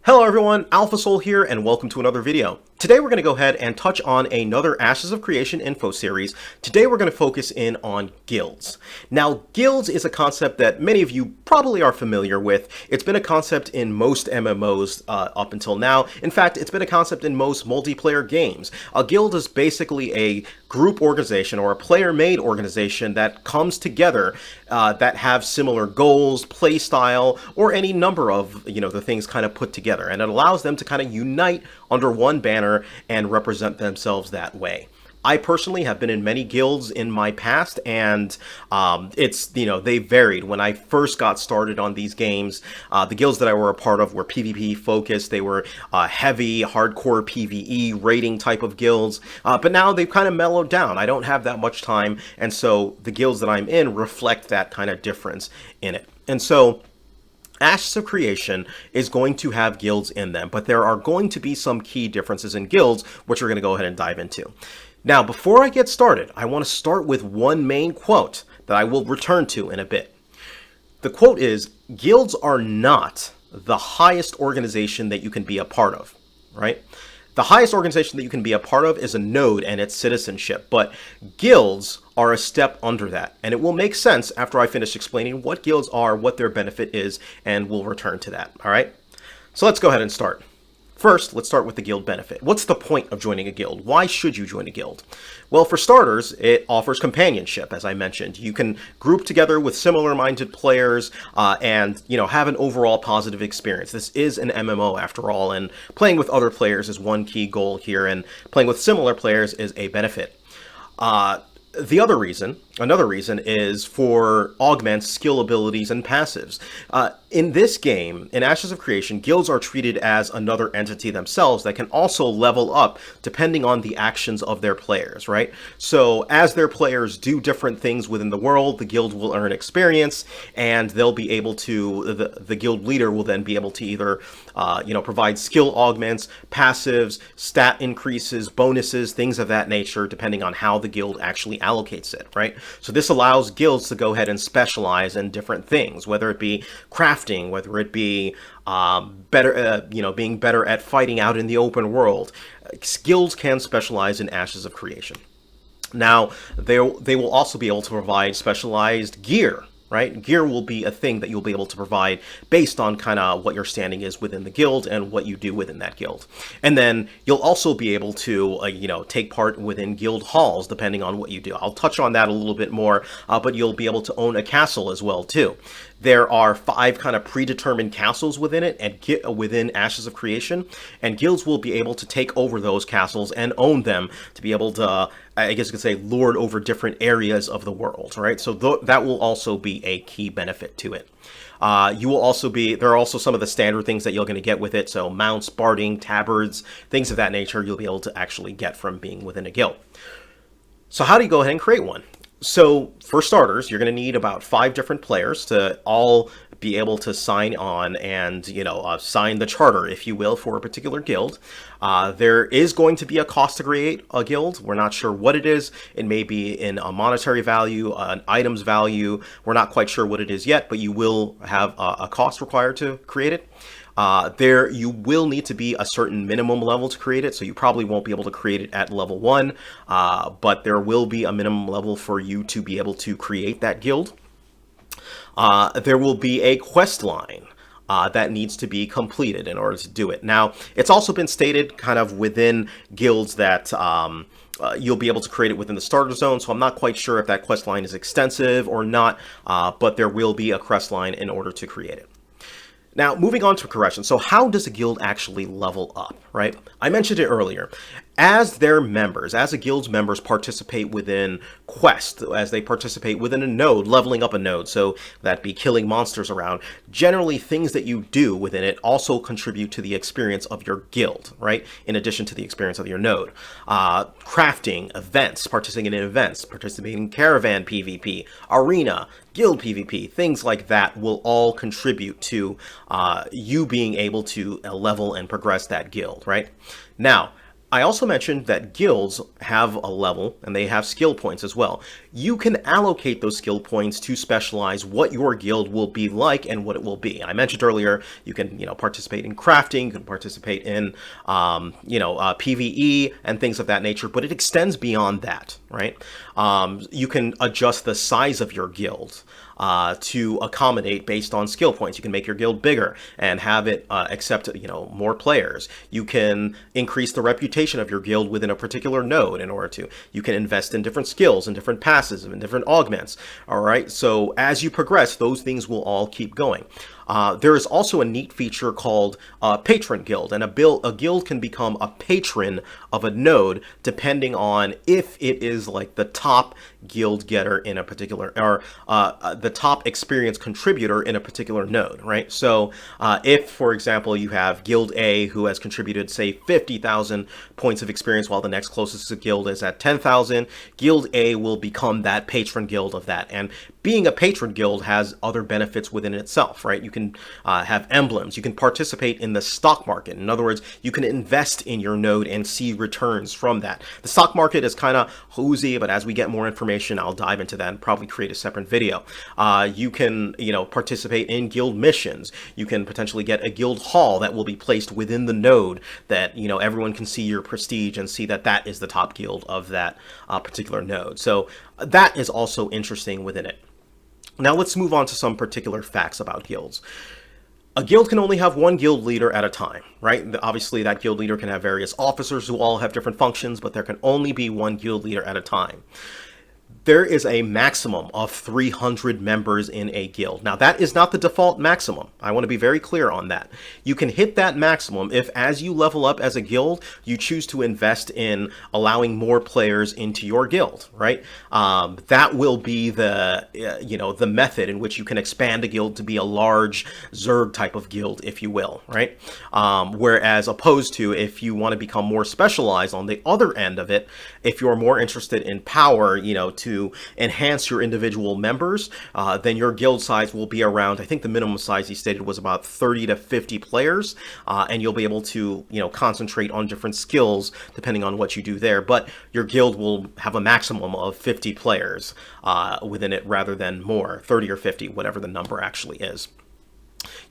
Hello everyone, Alpha Soul here, and welcome to another video. Today we're going to go ahead and touch on another Ashes of Creation info series. Today we're going to focus in on guilds. Now, guilds is a concept that many of you probably are familiar with. It's been a concept in most MMOs up until now. In fact, it's been a concept in most multiplayer games. A guild is basically a group organization or a player-made organization that comes together that have similar goals, play style, or any number of the things kind of put together, and it allows them to kind of unite under one banner and represent themselves that way. I personally have been in many guilds in my past, and they varied. When I first got started on these games, the guilds that I were a part of were PvP focused. They were heavy, hardcore PvE rating type of guilds, but now they've kind of mellowed down. I don't have that much time, and so the guilds that I'm in reflect that kind of difference in it. And so Ashes of Creation is going to have guilds in them, but there are going to be some key differences in guilds, which we're going to go ahead and dive into. Now, before I get started, I want to start with one main quote that I will return to in a bit. The quote is, "Guilds are not the highest organization that you can be a part of," right? The highest organization that you can be a part of is a node and its citizenship, but guilds are a step under that, and it will make sense after I finish explaining what guilds are, what their benefit is, and we'll return to that, all right? So let's go ahead and start. First, let's start with the guild benefit. What's the point of joining a guild? Why should you join a guild? Well, for starters, it offers companionship, as I mentioned. You can group together with similar-minded players and have an overall positive experience. This is an MMO after all, and playing with other players is one key goal here, and playing with similar players is a benefit. Another reason is for augment skill abilities and passives. In this game, in Ashes of Creation, guilds are treated as another entity themselves that can also level up depending on the actions of their players, right? So as their players do different things within the world, the guild will earn experience, and they'll be able to, the guild leader will then be able to either, provide skill augments, passives, stat increases, bonuses, things of that nature, depending on how the guild actually allocates it, right? So this allows guilds to go ahead and specialize in different things, whether it be crafting, whether it be being better at fighting out in the open world. Guilds can specialize in Ashes of Creation. Now, they will also be able to provide specialized gear, right? Gear will be a thing that you'll be able to provide based on kind of what your standing is within the guild and what you do within that guild. And then you'll also be able to, take part within guild halls depending on what you do. I'll touch on that a little bit more, but you'll be able to own a castle as well too. There are 5 kind of predetermined castles within it and within Ashes of Creation, and guilds will be able to take over those castles and own them to be able to, I guess you could say, lord over different areas of the world, right? So that will also be a key benefit to it. There are also some of the standard things that you're going to get with it, so mounts, barding, tabards, things of that nature you'll be able to actually get from being within a guild. So how do you go ahead and create one? So for starters, you're going to need about 5 different players to all be able to sign on and, sign the charter, if you will, for a particular guild. There is going to be a cost to create a guild. We're not sure what it is. It may be in a monetary value, an items value. We're not quite sure what it is yet, but you will have a cost required to create it. You will need to be a certain minimum level to create it, so you probably won't be able to create it at level 1, but there will be a minimum level for you to be able to create that guild. There will be a quest line that needs to be completed in order to do it. Now, it's also been stated kind of within guilds that you'll be able to create it within the starter zone, so I'm not quite sure if that quest line is extensive or not, but there will be a quest line in order to create it. Now, moving on to progression. So how does a guild actually level up, right? I mentioned it earlier. As their members, as a guild's members participate within quests, as they participate within a node, leveling up a node, so that be killing monsters around, generally things that you do within it also contribute to the experience of your guild, right? In addition to the experience of your node. Crafting, events, participating in caravan PvP, arena, guild PvP, things like that will all contribute to you being able to level and progress that guild, right? Now, I also mentioned that guilds have a level and they have skill points as well. You can allocate those skill points to specialize what your guild will be like and what it will be. I mentioned earlier, you can, participate in crafting, you can participate in, PvE and things of that nature, but it extends beyond that, right? You can adjust the size of your guild to accommodate based on skill points. You can make your guild bigger and have it accept, more players. You can increase the reputation of your guild within a particular node in order to. You can invest in different skills and different passes and different augments. All right. So as you progress, those things will all keep going. There is also a neat feature called Patron Guild, and a guild can become a patron of a node depending on if it is like the top guild getter in a particular, or the top experience contributor in a particular node, right? So if, for example, you have Guild A who has contributed, say, 50,000 points of experience while the next closest guild is at 10,000, Guild A will become that patron guild of that. And being a patron guild has other benefits within itself, right? You can have emblems. You can participate in the stock market. In other words, you can invest in your node and see returns from that. The stock market is kind of woozy, but as we get more information, I'll dive into that and probably create a separate video. You can, participate in guild missions. You can potentially get a guild hall that will be placed within the node that, everyone can see your prestige and see that that is the top guild of that particular node. So that is also interesting within it. Now let's move on to some particular facts about guilds. A guild can only have one guild leader at a time, right? Obviously, that guild leader can have various officers who all have different functions, but there can only be one guild leader at a time. There is a maximum of 300 members in a guild. Now, that is not the default maximum. I want to be very clear on that. You can hit that maximum if, as you level up as a guild, you choose to invest in allowing more players into your guild, right? That will be the, the method in which you can expand a guild to be a large Zerg type of guild, if you will, right? Whereas opposed to if you want to become more specialized on the other end of it, if you're more interested in power, to enhance your individual members, then your guild size will be around, I think the minimum size he stated was about 30 to 50 players, and you'll be able to, concentrate on different skills depending on what you do there. But your guild will have a maximum of 50 players within it rather than more, 30 or 50, whatever the number actually is.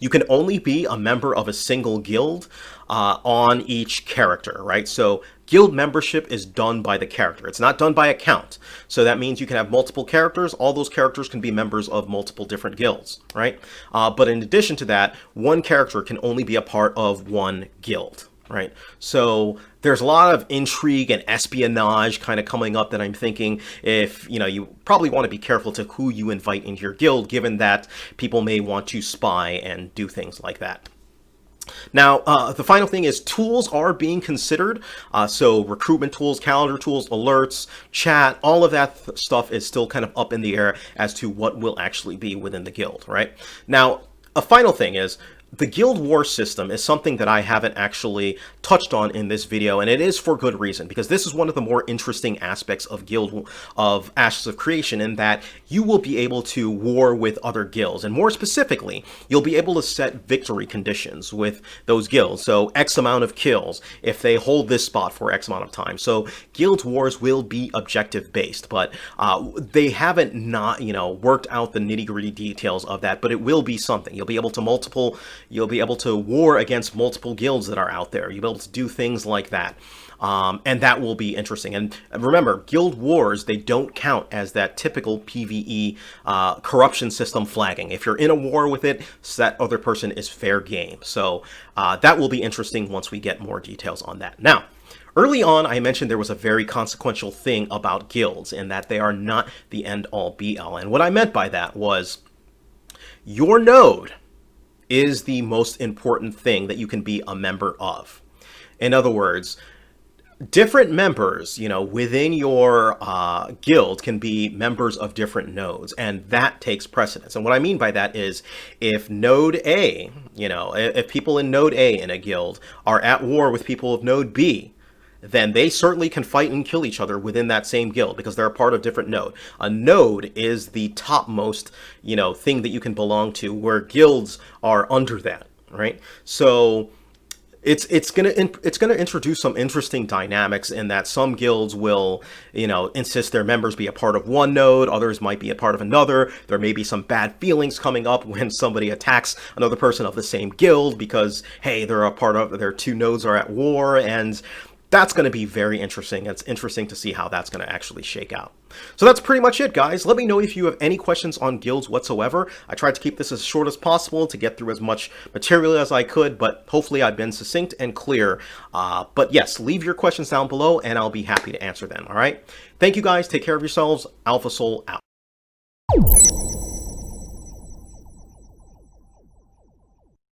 You can only be a member of a single guild on each character, right? So guild membership is done by the character. It's not done by account. So that means you can have multiple characters. All those characters can be members of multiple different guilds, right? But in addition to that, one character can only be a part of one guild, right? So there's a lot of intrigue and espionage kind of coming up that I'm thinking if, you probably want to be careful to who you invite into your guild, given that people may want to spy and do things like that. Now, the final thing is tools are being considered. So recruitment tools, calendar tools, alerts, chat, all of that stuff is still kind of up in the air as to what will actually be within the guild, right? Now, a final thing is the Guild War system is something that I haven't actually touched on in this video, and it is for good reason, because this is one of the more interesting aspects of Ashes of Creation, in that you will be able to war with other guilds, and more specifically, you'll be able to set victory conditions with those guilds. So X amount of kills if they hold this spot for X amount of time. So Guild Wars will be objective based, but they haven't worked out the nitty-gritty details of that, but it will be something. You'll be able to war against multiple guilds that are out there. You'll be able to do things like that. And that will be interesting. And remember, guild wars, they don't count as that typical PvE corruption system flagging. If you're in a war with it, that other person is fair game. So that will be interesting once we get more details on that. Now, early on, I mentioned there was a very consequential thing about guilds, and that they are not the end-all be-all. And what I meant by that was your node is the most important thing that you can be a member of. In other words, different members, within your guild can be members of different nodes, and that takes precedence. And what I mean by that is if node A, if people in node A in a guild are at war with people of node B, then they certainly can fight and kill each other within that same guild because they're a part of different node. A node is the topmost, thing that you can belong to, where guilds are under that, right? So It's gonna introduce some interesting dynamics in that some guilds will, insist their members be a part of one node, others might be a part of another. There may be some bad feelings coming up when somebody attacks another person of the same guild because, hey, they're a part of their two nodes are at war, and that's going to be very interesting. It's interesting to see how that's going to actually shake out. So that's pretty much it, guys. Let me know if you have any questions on guilds whatsoever. I tried to keep this as short as possible to get through as much material as I could, but hopefully I've been succinct and clear. But yes, leave your questions down below and I'll be happy to answer them, all right? Thank you, guys. Take care of yourselves. Alpha Soul out.